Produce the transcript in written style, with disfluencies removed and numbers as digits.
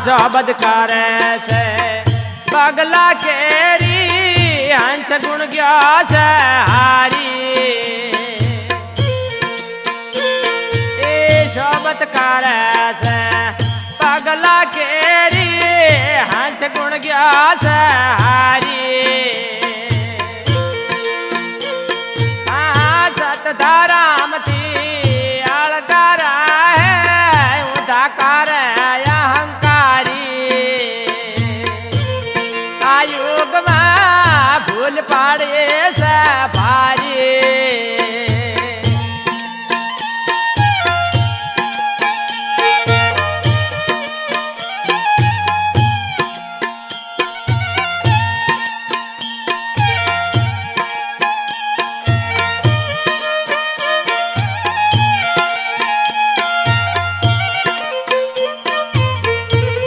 शोभत करे से पगला केरी हंस गुण गया से हारी शोभत करे से पगला केरी हंस गुण गया से हारी सतधाराम थी अलगारा है उदाकार अहंकारी आयुग में भूल पाड़े से